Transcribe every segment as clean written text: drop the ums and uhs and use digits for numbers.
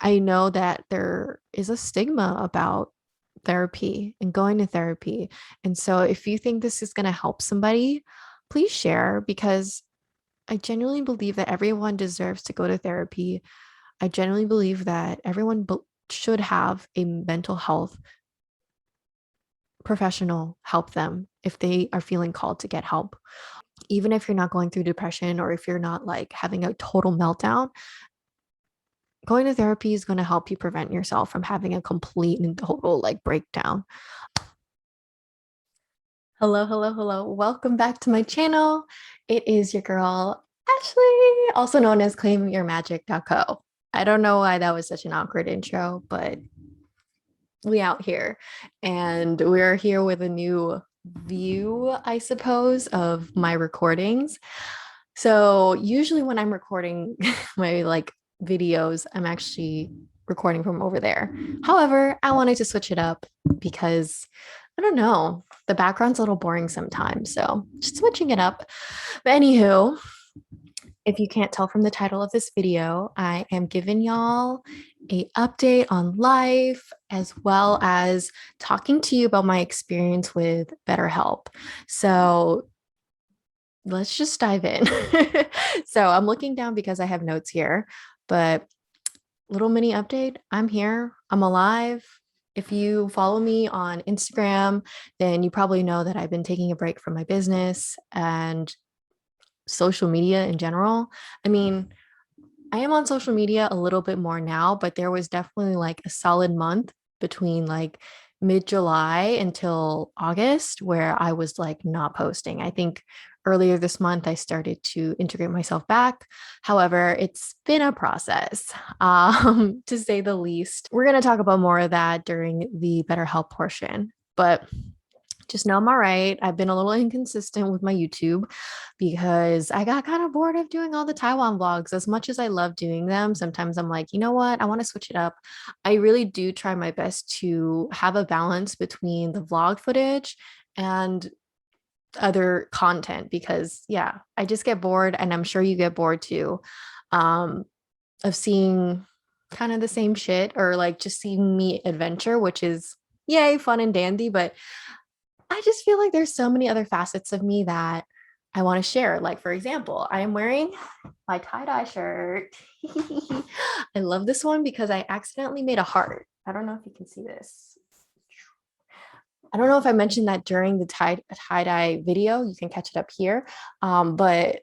I know that there is a stigma about therapy and going to therapy. And so if you think this is going to help somebody, please share because I genuinely believe that everyone deserves to go to therapy. I genuinely believe that should have a mental health professional help them if they are feeling called to get help. Even if you're not going through depression or if you're not like having a total meltdown, going to therapy is going to help you prevent yourself from having a complete and total like breakdown. Hello, hello, hello. Welcome back to my channel. It is your girl, Ashley, also known as claimyourmagic.co. I don't know why that was such an awkward intro, but we out here and we're here with a new view, I suppose, of my recordings. So usually when I'm recording my like videos, I'm actually recording from over there. However, I wanted to switch it up because I don't know, the background's a little boring sometimes. So just switching it up. But anywho, if you can't tell from the title of this video, I am giving y'all a update on life as well as talking to you about my experience with BetterHelp. So let's just dive in. So I'm looking down because I have notes here, but little mini update. I'm here. I'm alive. If you follow me on Instagram, then you probably know that I've been taking a break from my business and social media in general. I mean, I am on social media a little bit more now, but there was definitely like a solid month between like mid-July until August where I was like not posting. I think earlier this month I started to integrate myself back. However, it's been a process, to say the least. We're going to talk about more of that during the BetterHelp portion, but just know I'm all right. I've been a little inconsistent with my YouTube because I got kind of bored of doing all the Taiwan vlogs. As much as I love doing them, sometimes I'm like, you know what? I want to switch it up. I really do try my best to have a balance between the vlog footage and other content because, yeah, I just get bored, and I'm sure you get bored too, um, of seeing kind of the same shit or like just seeing me adventure, which is yay, fun and dandy. But I just feel like there's so many other facets of me that I want to share. Like, for example, I am wearing my tie-dye shirt. I love this one because I accidentally made a heart. I don't know if you can see this. I don't know if I mentioned that during the tie-dye video. You can catch it up here. But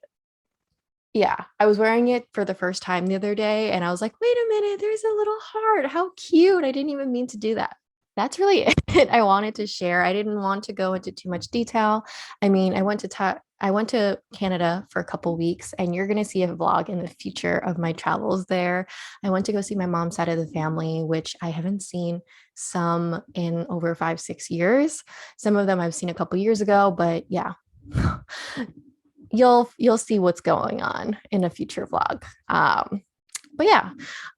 yeah, I was wearing it for the first time the other day and I was like, wait a minute, there's a little heart. How cute. I didn't even mean to do that. That's really it. I wanted to share. I didn't want to go into too much detail. I mean, I went to Canada for a couple weeks, and you're going to see a vlog in the future of my travels there. I went to go see my mom's side of the family, which I haven't seen some in over 5, 6 years. Some of them I've seen a couple years ago, but yeah. You'll see what's going on in a future vlog. But yeah,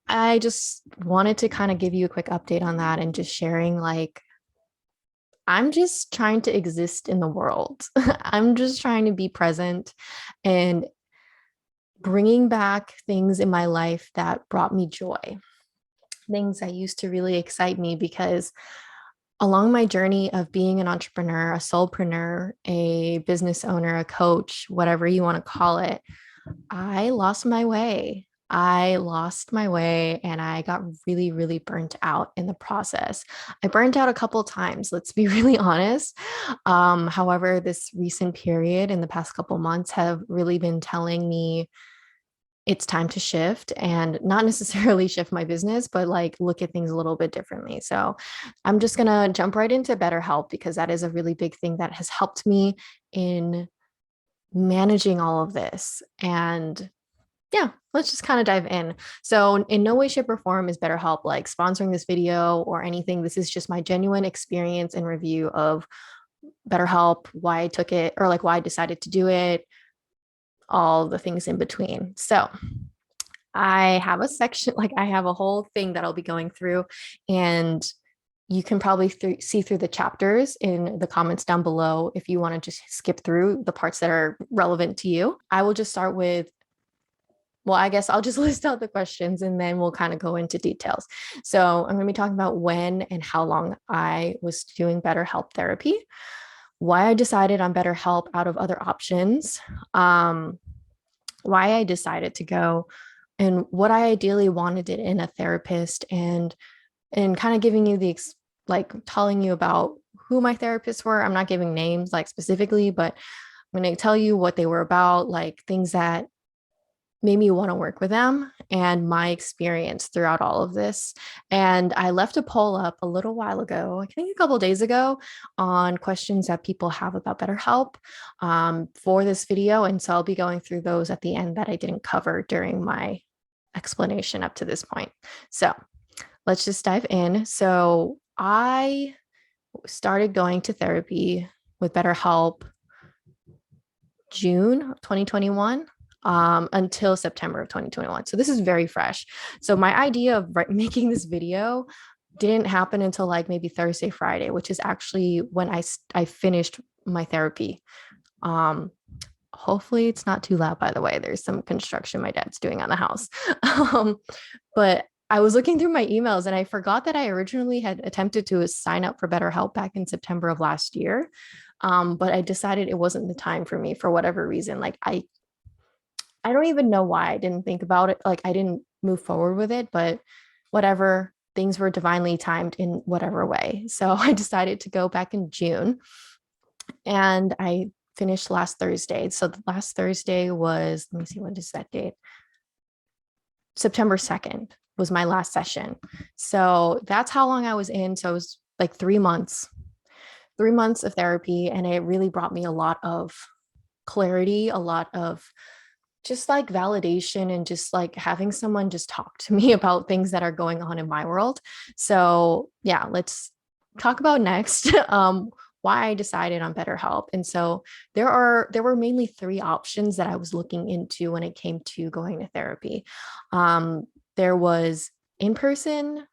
I just wanted to kind of give you a quick update on that and just sharing like I'm just trying to exist in the world. I'm just trying to be present and bringing back things in my life that brought me joy, things that used to really excite me because along my journey of being an entrepreneur, a soulpreneur, a business owner, a coach, whatever you want to call it, I lost my way. I lost my way and I got really, really burnt out in the process. I burnt out a couple times, let's be really honest. However, this recent period in the past couple months have really been telling me it's time to shift and not necessarily shift my business, but like look at things a little bit differently. So I'm just going to jump right into BetterHelp because that is a really big thing that has helped me in managing all of this. And yeah, let's just kind of dive in. So, in no way, shape, or form is BetterHelp like sponsoring this video or anything. This is just my genuine experience and review of BetterHelp, why I took it, or like why I decided to do it, all the things in between. So, I have a section, like I have a whole thing that I'll be going through, and you can probably see through the chapters in the comments down below if you want to just skip through the parts that are relevant to you. I will just start with well, I guess I'll just list out the questions and then we'll kind of go into details. So I'm going to be talking about when and how long I was doing BetterHelp therapy, why I decided on BetterHelp out of other options, um, why I decided to go, and what I ideally wanted it in a therapist, and kind of giving you like telling you about who my therapists were. I'm not giving names like specifically, but I'm going to tell you what they were about, like things that made me want to work with them and my experience throughout all of this. And I left a poll up a little while ago, I think a couple of days ago, on questions that people have about BetterHelp for this video. And so I'll be going through those at the end that I didn't cover during my explanation up to this point. So let's just dive in. So I started going to therapy with BetterHelp June 2021 until September of 2021. So this is very fresh. So my idea of making this video didn't happen until like maybe Thursday, Friday, which is actually when I finished my therapy. Hopefully it's not too loud, by the way. There's some construction my dad's doing on the house. But I was looking through my emails and I forgot that I originally had attempted to sign up for BetterHelp back in September of last year. But I decided it wasn't the time for me for whatever reason. Like I don't even know why I didn't think about it. Like I didn't move forward with it, but whatever, things were divinely timed in whatever way. So I decided to go back in June and I finished last Thursday. So the last Thursday was, let me see, what is that date? September 2nd was my last session. So that's how long I was in. So it was like 3 months of therapy. And it really brought me a lot of clarity, a lot of just like validation, and just like having someone just talk to me about things that are going on in my world. So yeah, let's talk about next why I decided on BetterHelp. And so there were mainly three options that I was looking into when it came to going to therapy. There was in-person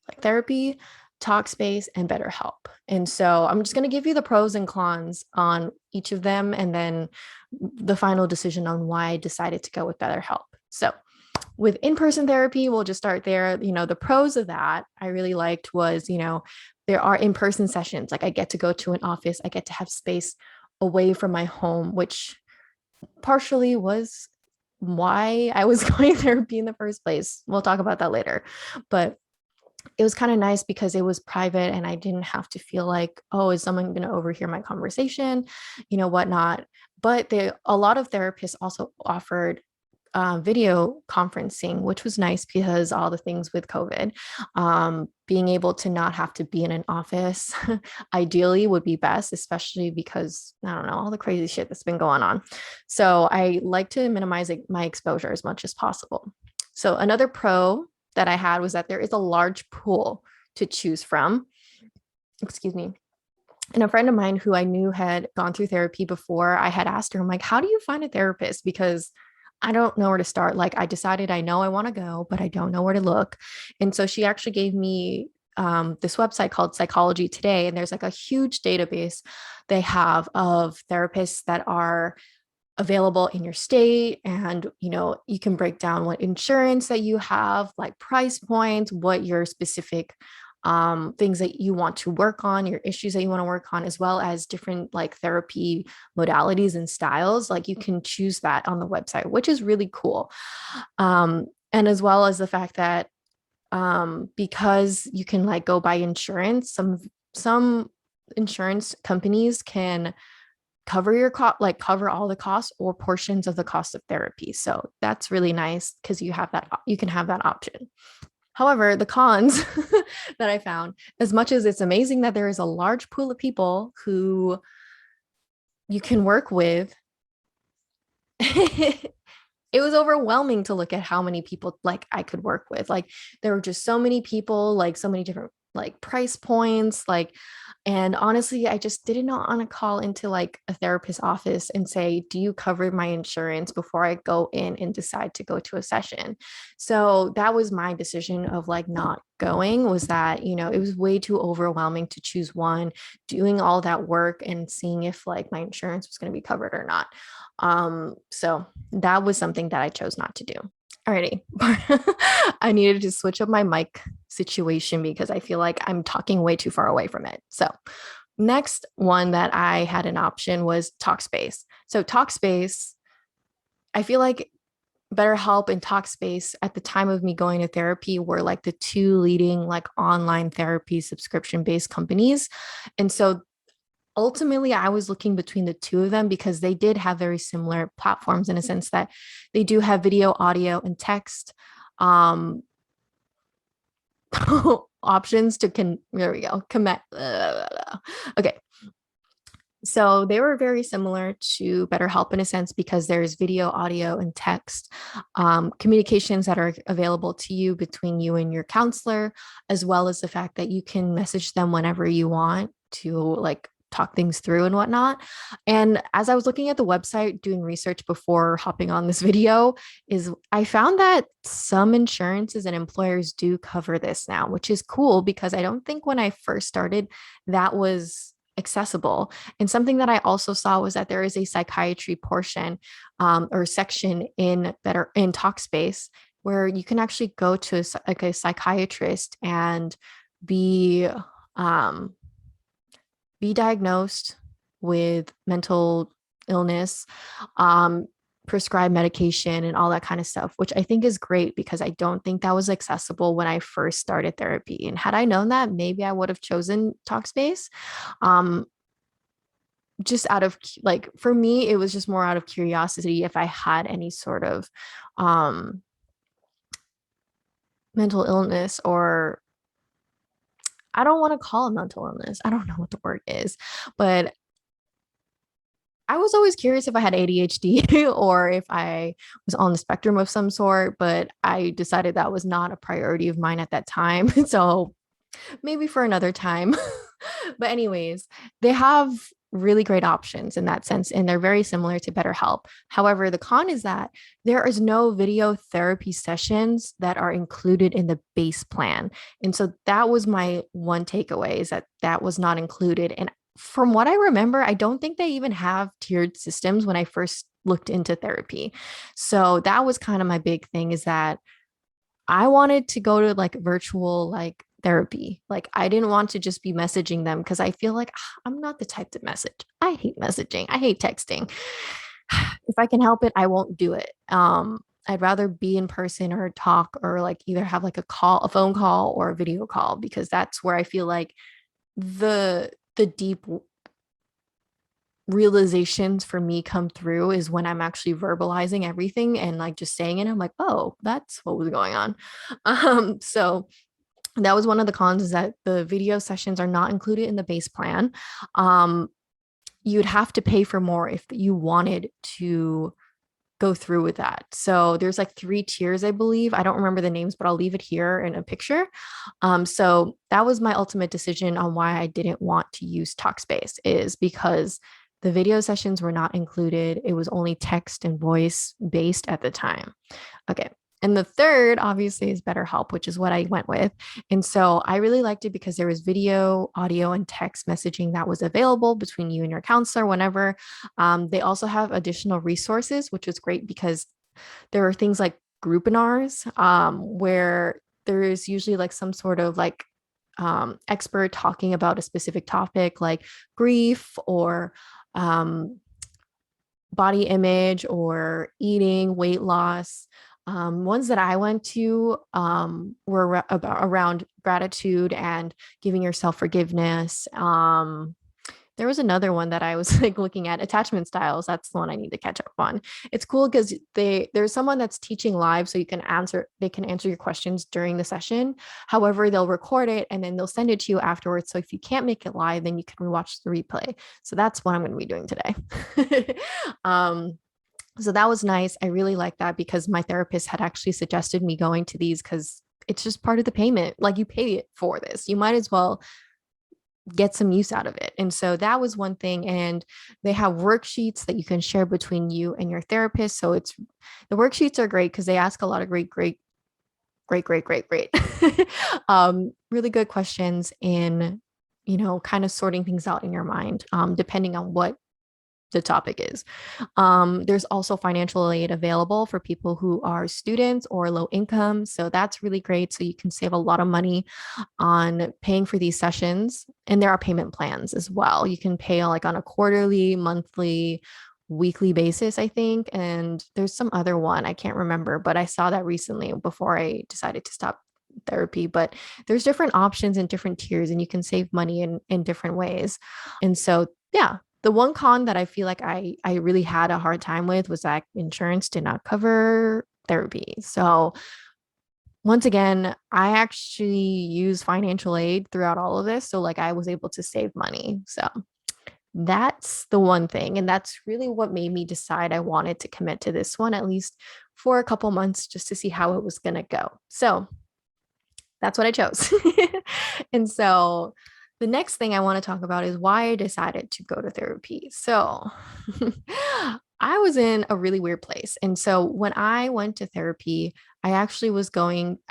like therapy, TalkSpace, and BetterHelp. And so I'm just going to give you the pros and cons on each of them, and then the final decision on why I decided to go with BetterHelp. So with in-person therapy, we'll just start there. The pros of that I really liked was, there are in-person sessions. Like I get to go to an office, I get to have space away from my home, which partially was why I was going to therapy in the first place. We'll talk about that later. But it was kind of nice because it was private and I didn't have to feel like, oh, is someone going to overhear my conversation, whatnot. But a lot of therapists also offered video conferencing, which was nice because all the things with COVID, being able to not have to be in an office ideally would be best, especially because I don't know, all the crazy shit that's been going on. So I like to minimize my exposure as much as possible. So another pro that I had was that there is a large pool to choose from. Excuse me. And a friend of mine who I knew had gone through therapy before, I had asked her, I'm like, how do you find a therapist? Because I don't know where to start. Like I decided I know I want to go, but I don't know where to look. And so she actually gave me this website called Psychology Today. And there's like a huge database they have of therapists that are available in your state, and you can break down what insurance that you have, like price points, what your specific things that you want to work on, your issues that you want to work on, as well as different like therapy modalities and styles. Like you can choose that on the website, which is really cool. And as well as the fact that because you can like go by insurance, some insurance companies can cover your cost, like cover all the costs or portions of the cost of therapy. So that's really nice because you can have that option. However, the cons that I found, as much as it's amazing that there is a large pool of people who you can work with, it was overwhelming to look at how many people like I could work with. Like there were just so many people, like so many different like price points, like, and honestly, I just didn't want to call into like a therapist's office and say, do you cover my insurance before I go in and decide to go to a session? So that was my decision of like not going, was that, it was way too overwhelming to choose one, doing all that work and seeing if like my insurance was going to be covered or not. So that was something that I chose not to do. Alrighty. I needed to switch up my mic situation because I feel like I'm talking way too far away from it. So, next one that I had an option was TalkSpace. So, TalkSpace, I feel like BetterHelp and TalkSpace at the time of me going to therapy were like the two leading like online therapy subscription based companies. And so ultimately I was looking between the two of them because they did have very similar platforms in a sense that they do have video, audio, and text um options to there we go. Connect. Okay. So they were very similar to BetterHelp in a sense because there's video, audio, and text communications that are available to you between you and your counselor, as well as the fact that you can message them whenever you want to like talk things through and whatnot. And as I was looking at the website doing research before hopping on this video, is I found that some insurances and employers do cover this now, which is cool because I don't think when I first started that was accessible. And something that I also saw was that there is a psychiatry portion or section in Better in Talkspace where you can actually go to like a psychiatrist and be um, be diagnosed with mental illness, um, prescribe medication, and all that kind of stuff, which I think is great because I don't think that was accessible when I first started therapy. And had I known that, maybe I would have chosen Talkspace. Um, just out of like for me it was just more out of curiosity if I had any sort of um mental illness, or I don't want to call it mental illness, I don't know what the word is, but I was always curious if I had ADHD or if I was on the spectrum of some sort, but I decided that was not a priority of mine at that time. So maybe for another time. But anyways, they have really great options in that sense, and they're very similar to BetterHelp. However, the con is that there is no video therapy sessions that are included in the base plan. And so that was my one takeaway, is that that was not included. And from what I remember, I don't think they even have tiered systems when I first looked into therapy. So that was kind of my big thing, is that I wanted to go to like virtual like therapy. Like I didn't want to just be messaging them because I feel like I'm not the type to message. I hate messaging. I hate texting. If I can help it, I won't do it. I'd rather be in person or talk or like either have like a call, a phone call or a video call, because that's where I feel like the deep realizations for me come through, is when I'm actually verbalizing everything and like just saying it. I'm like, oh, that's what was going on. So that was one of the cons, is that the video sessions are not included in the base plan. Um, you'd have to pay for more if you wanted to go through with that. So there's like three tiers, I believe. I don't remember the names, but I'll leave it here in a picture. So that was my ultimate decision on why I didn't want to use Talkspace, is because the video sessions were not included. It was only text and voice based at the time. Okay. And the third, obviously, is BetterHelp, which is what I went with. And so I really liked it because there was video, audio, and text messaging that was available between you and your counselor whenever. They also have additional resources, which was great because there are things like groupinars, where there is usually like some sort of like expert talking about a specific topic like grief or um, body image or eating, weight loss. Ones that I went to were around gratitude and giving yourself forgiveness. There was another one that I was like looking at, attachment styles. That's the one I need to catch up on. It's cool because there's someone that's teaching live, so they can answer your questions during the session. However, they'll record it and then they'll send it to you afterwards. So if you can't make it live, then you can rewatch the replay. So that's what I'm going to be doing today. um, so that was nice. I really like that because my therapist had actually suggested me going to these because it's just part of the payment. Like you pay it for this, you might as well get some use out of it. And so that was one thing. And they have worksheets that you can share between you and your therapist. So it's the worksheets are great because they ask a lot of great, really good questions in, kind of sorting things out in your mind, depending on what the topic is. There's also financial aid available for people who are students or low income. So that's really great. So you can save a lot of money on paying for these sessions. And there are payment plans as well. You can pay like on a quarterly, monthly, weekly basis, I think. And there's some other one, I can't remember, but I saw that recently before I decided to stop therapy. But there's different options and different tiers, and you can save money in different ways. And so, yeah, the one con that I feel like I really had a hard time with was that insurance did not cover therapy. So once again, I actually use financial aid throughout all of this. So like I was able to save money. So that's the one thing. And that's really what made me decide I wanted to commit to this one, at least for a couple months, just to see how it was going to go. So that's what I chose. And so the next thing I want to talk about is why I decided to go to therapy. So I was in a really weird place. And so when I went to therapy, I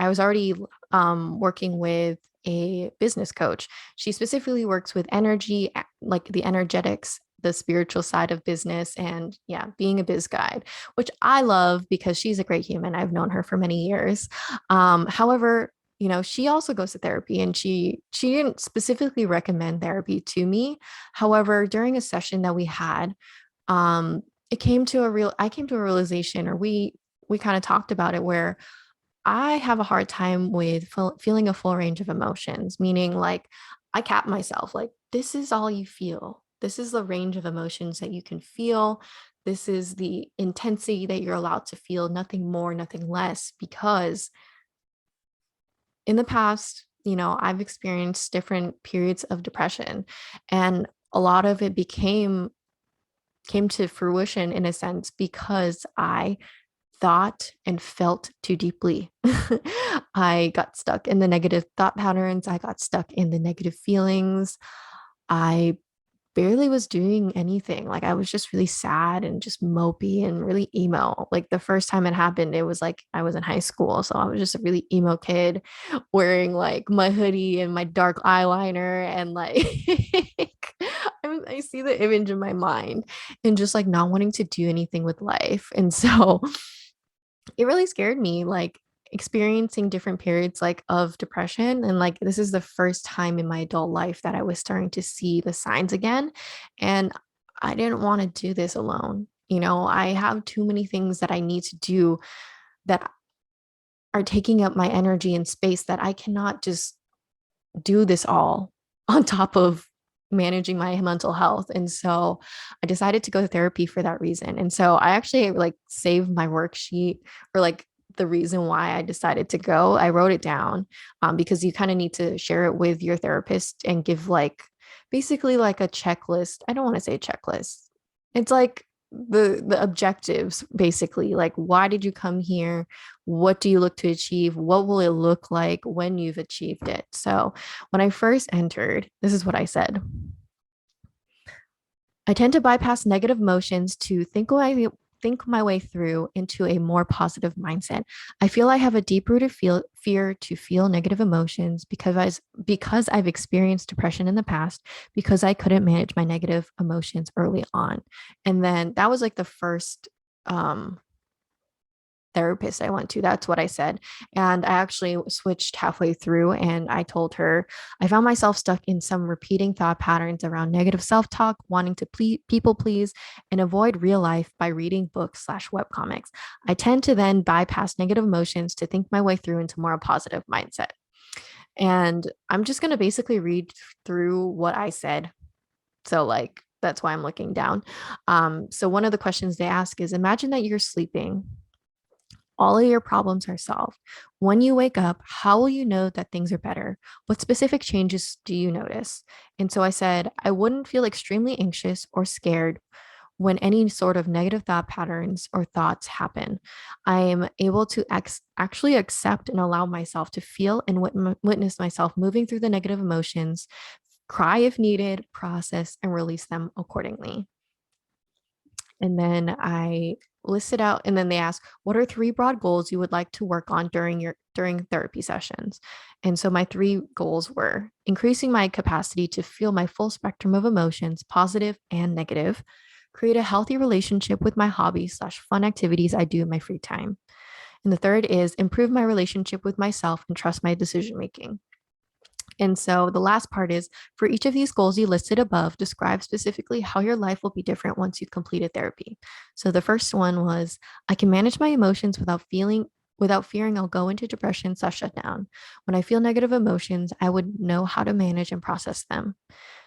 was already working with a business coach. She specifically works with energy, like the energetics, the spiritual side of business, and yeah, being a biz guide, which I love because she's a great human. I've known her for many years. However, she also goes to therapy, and she didn't specifically recommend therapy to me. However, during a session that we had, um I came to a realization, or we kind of talked about it, where I have a hard time with feeling a full range of emotions, meaning like I cap myself, like this is all you feel, this is the range of emotions that you can feel, this is the intensity that you're allowed to feel, nothing more, nothing less, because in the past, I've experienced different periods of depression, and a lot of it came to fruition in a sense because I thought and felt too deeply. I got stuck in the negative thought patterns. I got stuck in the negative feelings. I barely was doing anything. Like I was just really sad and just mopey and really emo. Like the first time it happened, it was like I was in high school. So I was just a really emo kid wearing like my hoodie and my dark eyeliner and like I see the image in my mind and just like not wanting to do anything with life. And so it really scared me, like experiencing different periods like of depression. And like this is the first time in my adult life that I was starting to see the signs again. And I didn't want to do this alone. I have too many things that I need to do that are taking up my energy and space, that I cannot just do this all on top of managing my mental health. And so I decided to go to therapy for that reason. And so I actually like saved my worksheet, or like the reason why I decided to go. I wrote it down because you kind of need to share it with your therapist and give like basically like a checklist. I don't want to say checklist. It's like the objectives, basically, like why did you come here, what do you look to achieve, what will it look like when you've achieved it. So when I first entered, this is what I said: I tend to bypass negative emotions to think my way through into a more positive mindset. I feel I have a deep-rooted fear to feel negative emotions because I've experienced depression in the past, because I couldn't manage my negative emotions early on. And then that was like the first therapist I went to. That's what I said. And I actually switched halfway through, and I told her I found myself stuck in some repeating thought patterns around negative self-talk, wanting to people please and avoid real life by reading books slash webcomics. I tend to then bypass negative emotions to think my way through into more positive mindset. And I'm just going to basically read through what I said. So like that's why I'm looking down. So one of the questions they ask is, imagine that you're sleeping, all of your problems are solved. When you wake up, how will you know that things are better? What specific changes do you notice? And so I said, I wouldn't feel extremely anxious or scared when any sort of negative thought patterns or thoughts happen. I am able to actually accept and allow myself to feel and witness myself moving through the negative emotions, cry if needed, process and release them accordingly. And then I listed out, and then they ask, what are three broad goals you would like to work on during therapy sessions? And so my three goals were increasing my capacity to feel my full spectrum of emotions, positive and negative, create a healthy relationship with my hobbies slash fun activities I do in my free time. And the third is improve my relationship with myself and trust my decision making. And so the last part is for each of these goals you listed above, describe specifically how your life will be different once you've completed therapy. So the first one was I can manage my emotions without fearing I'll go into depression slash shutdown. When I feel negative emotions, I would know how to manage and process them.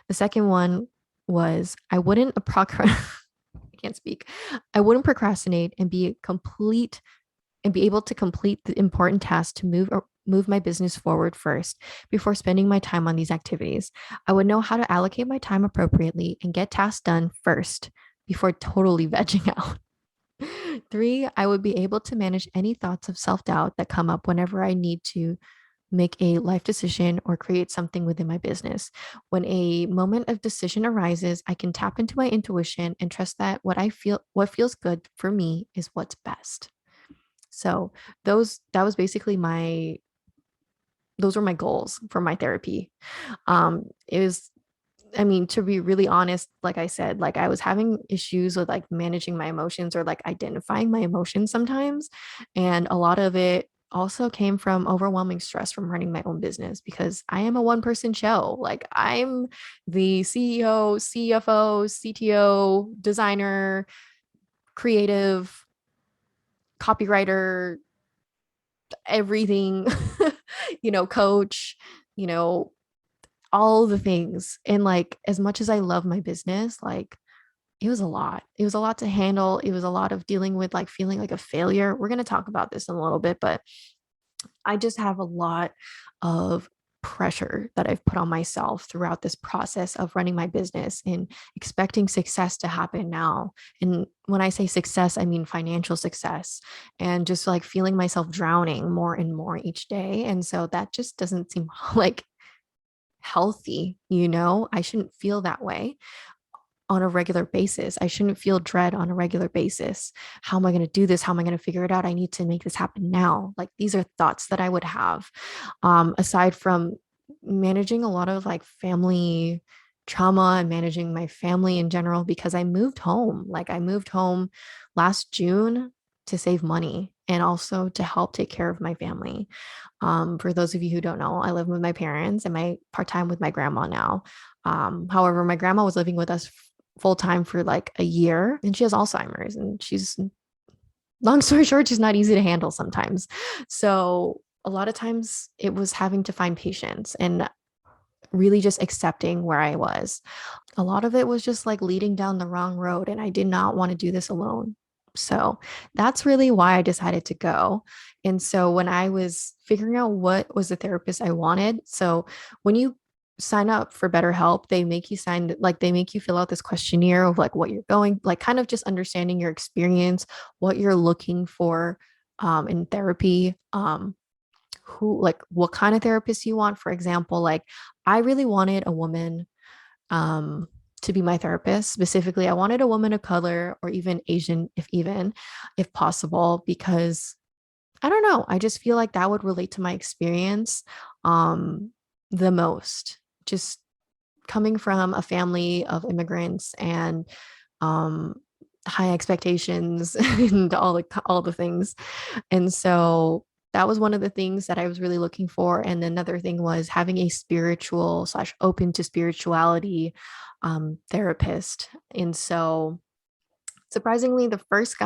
The second one was I wouldn't I can't speak. I wouldn't procrastinate and be able to complete the important tasks to move my business forward first before spending my time on these activities. I would know how to allocate my time appropriately and get tasks done first before totally vegging out. Three, I would be able to manage any thoughts of self doubt that come up whenever I need to make a life decision or create something within my business. When a moment of decision arises, I can tap into my intuition and trust that what feels good for me is what's best. So that was basically those were my goals for my therapy. It was, I mean, to be really honest, like I said, like I was having issues with like managing my emotions or like identifying my emotions sometimes. And a lot of it also came from overwhelming stress from running my own business because I am a one person show. Like I'm the CEO, CFO, CTO, designer, creative, copywriter, everything, coach, you know, all the things. And like, as much as I love my business, like, it was a lot. It was a lot to handle. It was a lot of dealing with like feeling like a failure. We're going to talk about this in a little bit, but I just have a lot of pressure that I've put on myself throughout this process of running my business and expecting success to happen now. And when I say success, I mean financial success and just like feeling myself drowning more and more each day. And so that just doesn't seem like healthy, I shouldn't feel that way on a regular basis. I shouldn't feel dread on a regular basis. How am I going to do this? How am I going to figure it out? I need to make this happen now. Like these are thoughts that I would have, aside from managing a lot of like family trauma and managing my family in general, because I moved home. Like I moved home last June to save money and also to help take care of my family. For those of you who don't know, I live with my parents and my part time with my grandma now. However, my grandma was living with us full time for like a year and she has Alzheimer's and long story short, she's not easy to handle sometimes. So a lot of times it was having to find patience and really just accepting where I was. A lot of it was just like leading down the wrong road and I did not want to do this alone. So that's really why I decided to go. And so when I was figuring out what was the therapist I wanted, so when you sign up for BetterHelp, they make you fill out this questionnaire of like what you're going, like kind of just understanding your experience, what you're looking for in therapy, who like what kind of therapist you want. For example, like I really wanted a woman um, to be my therapist. Specifically, I wanted a woman of color or even Asian, if possible, because I don't know. I just feel like that would relate to my experience the most. Just coming from a family of immigrants and um, high expectations and all the things. And so that was one of the things that I was really looking for. And another thing was having a spiritual slash open to spirituality therapist. And so surprisingly, the first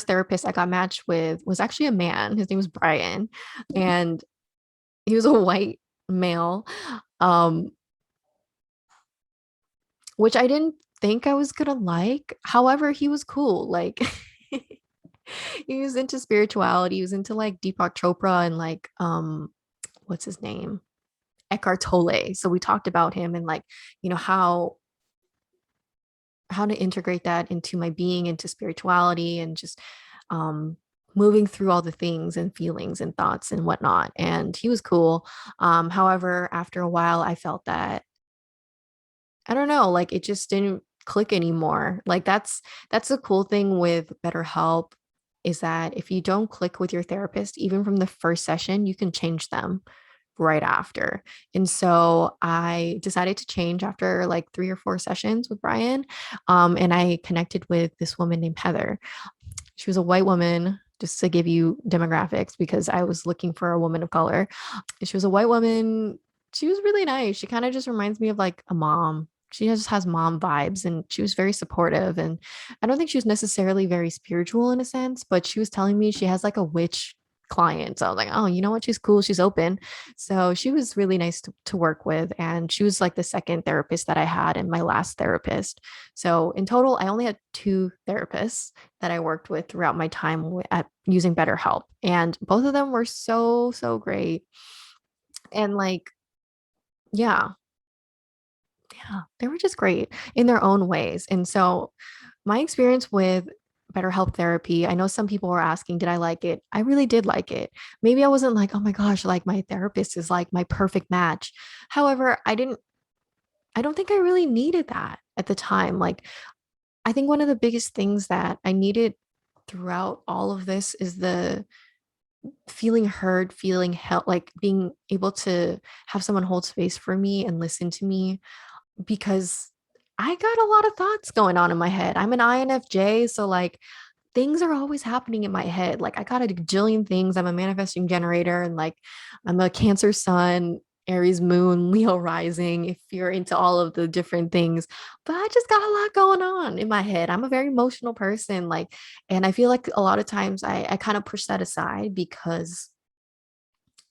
therapist I got matched with was actually a man. His name was Brian. And he was a white male, um, which I didn't think I was gonna like. However, he was cool. Like he was into spirituality. He was into like Deepak Chopra and like what's his name? Eckhart Tolle. So we talked about him and like, how to integrate that into my being, into spirituality and just um moving through all the things and feelings and thoughts and whatnot. And he was cool. However, after a while I felt that I don't know, like it just didn't click anymore. Like that's the cool thing with BetterHelp is that if you don't click with your therapist, even from the first session, you can change them. right after. And so I decided to change after like 3 or 4 sessions with Brian. And I connected with this woman named Heather. She was a white woman, just to give you demographics, because I was looking for a woman of color. She was a white woman. She was really nice. She kind of just reminds me of like a mom. She just has mom vibes, and she was very supportive. And I don't think she was necessarily very spiritual in a sense, but she was telling me she has like a witch client. So I was like, oh, you know what? She's cool. She's open. So she was really nice to work with. And she was like the second therapist that I had and my last therapist. So in total, I only had 2 therapists that I worked with throughout my time at using BetterHelp. And both of them were so, so great. And like, yeah, yeah, they were just great in their own ways. And so my experience with BetterHelp therapy, I know some people were asking, did I like it? I really did like it. Maybe I wasn't like, oh my gosh, like my therapist is like my perfect match. However, I don't think I really needed that at the time. Like, I think one of the biggest things that I needed throughout all of this is the feeling heard, feeling held, like being able to have someone hold space for me and listen to me, because I got a lot of thoughts going on in my head. I'm an INFJ, so like things are always happening in my head. Like I got a jillion things. I'm a manifesting generator, and like I'm a Cancer sun, Aries moon, Leo rising, if you're into all of the different things. But I just got a lot going on in my head. I'm a very emotional person. Like, and I feel like a lot of times I kind of push that aside because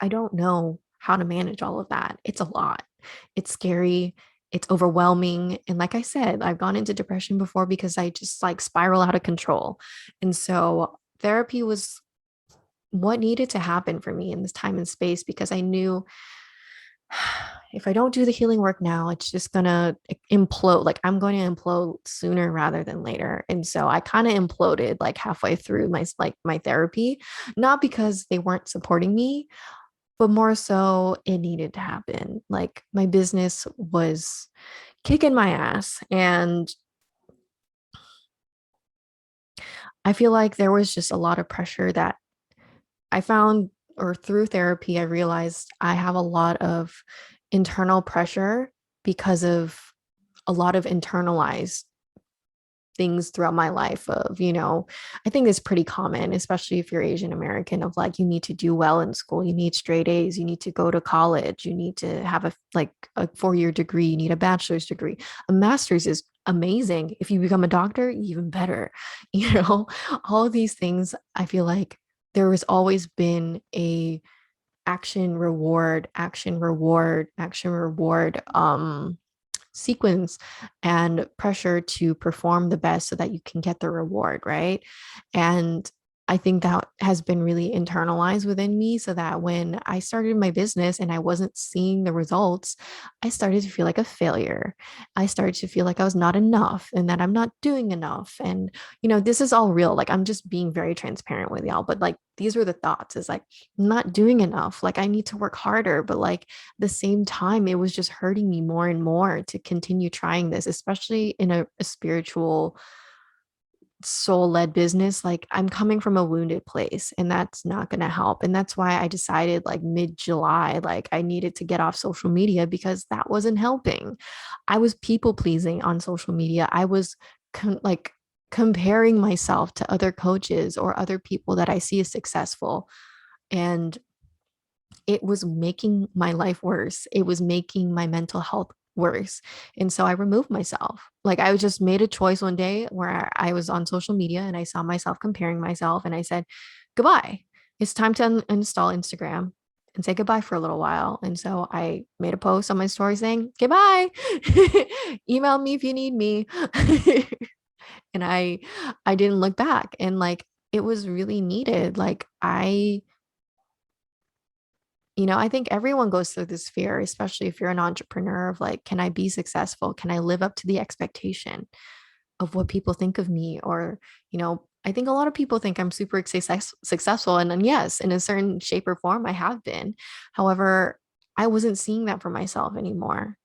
I don't know how to manage all of that. It's a lot. It's scary. It's overwhelming. And like I said, I've gone into depression before because I just like spiral out of control. And so therapy was what needed to happen for me in this time and space, because I knew if I don't do the healing work now, it's just gonna implode. Like I'm going to implode sooner rather than later. And so I kind of imploded like halfway through my therapy, not because they weren't supporting me, but more so it needed to happen. Like my business was kicking my ass. And I feel like there was just a lot of pressure that I found, or through therapy, I realized I have a lot of internal pressure because of a lot of internalized things throughout my life of, I think it's pretty common, especially if you're Asian American, of like you need to do well in school, you need straight A's, you need to go to college, you need to have a 4-year degree, you need a bachelor's degree. A master's is amazing. If you become a doctor, even better. You know, all of these things, I feel like there has always been a action reward, action reward, action reward sequence and pressure to perform the best so that you can get the reward, right? And I think that has been really internalized within me, so that when I started my business and I wasn't seeing the results, I started to feel like a failure. I started to feel like I was not enough and that I'm not doing enough. And, this is all real. Like I'm just being very transparent with y'all, but like these were the thoughts, is like, I'm not doing enough. Like I need to work harder. But like the same time, it was just hurting me more and more to continue trying this, especially in a spiritual, soul led business. Like I'm coming from a wounded place, and that's not going to help. And that's why I decided like mid July, like I needed to get off social media because that wasn't helping. I was people pleasing on social media. I was like comparing myself to other coaches or other people that I see as successful. And it was making my life worse. It was making my mental health worse. And so I removed myself. Like I just made a choice one day where I was on social media and I saw myself comparing myself, and I said, goodbye. It's time to uninstall Instagram and say goodbye for a little while. And so I made a post on my story saying, goodbye. Email me if you need me. And I didn't look back. And like it was really needed. Like I think everyone goes through this fear, especially if you're an entrepreneur, of like, can I be successful? Can I live up to the expectation of what people think of me? Or, I think a lot of people think I'm super successful. And then, yes, in a certain shape or form, I have been. However, I wasn't seeing that for myself anymore.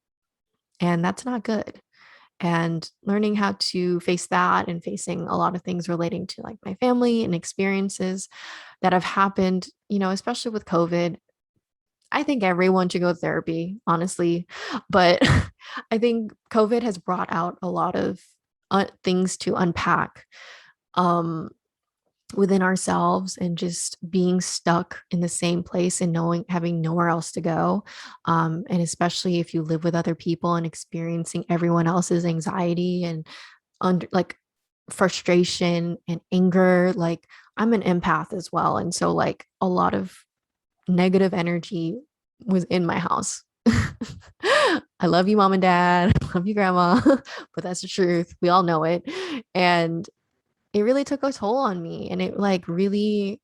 And that's not good. And learning how to face that, and facing a lot of things relating to like my family and experiences that have happened, especially with COVID, I think everyone should go to therapy, honestly. But I think COVID has brought out a lot of things to unpack um, within ourselves and just being stuck in the same place and knowing having nowhere else to go. And especially if you live with other people and experiencing everyone else's anxiety and under like frustration and anger. Like I'm an empath as well. And so like a lot of negative energy was in my house. I love you, mom and dad. I love you, grandma. But that's the truth. We all know it. And it really took a toll on me. And it really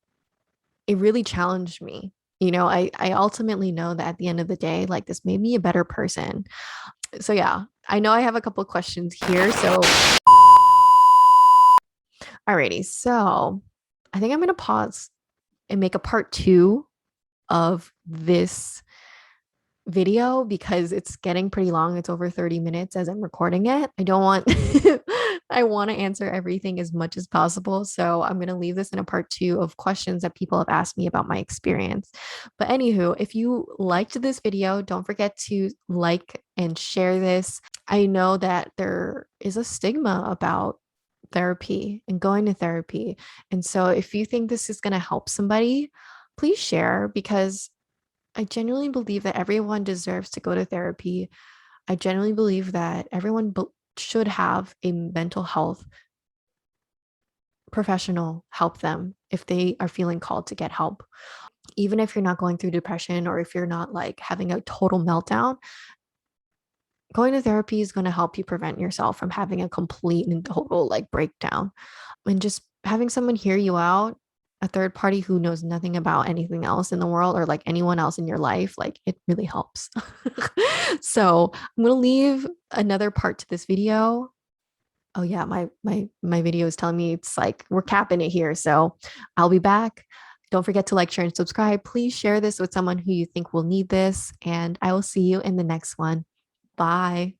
challenged me. I ultimately know that at the end of the day, like this made me a better person. So yeah, I know I have a couple of questions here. So alrighty. So I think I'm gonna pause and make a part two of this video because it's getting pretty long. It's over 30 minutes as I'm recording it. I don't want I want to answer everything as much as possible. So I'm going to leave this in a part two of questions that people have asked me about my experience. But anywho, if you liked this video, don't forget to like and share this. I know that there is a stigma about therapy and going to therapy. And so if you think this is going to help somebody, please share because I genuinely believe that everyone deserves to go to therapy. I genuinely believe that everyone should have a mental health professional help them if they are feeling called to get help. Even if you're not going through depression or if you're not like having a total meltdown, going to therapy is going to help you prevent yourself from having a complete and total like breakdown. And just having someone hear you out, a third party who knows nothing about anything else in the world or like anyone else in your life, like it really helps. So I'm gonna leave another part to this video. Oh yeah, my video is telling me it's like we're capping it here. So I'll be back. Don't forget to like, share, and subscribe. Please share this with someone who you think will need this. And I will see you in the next one. Bye.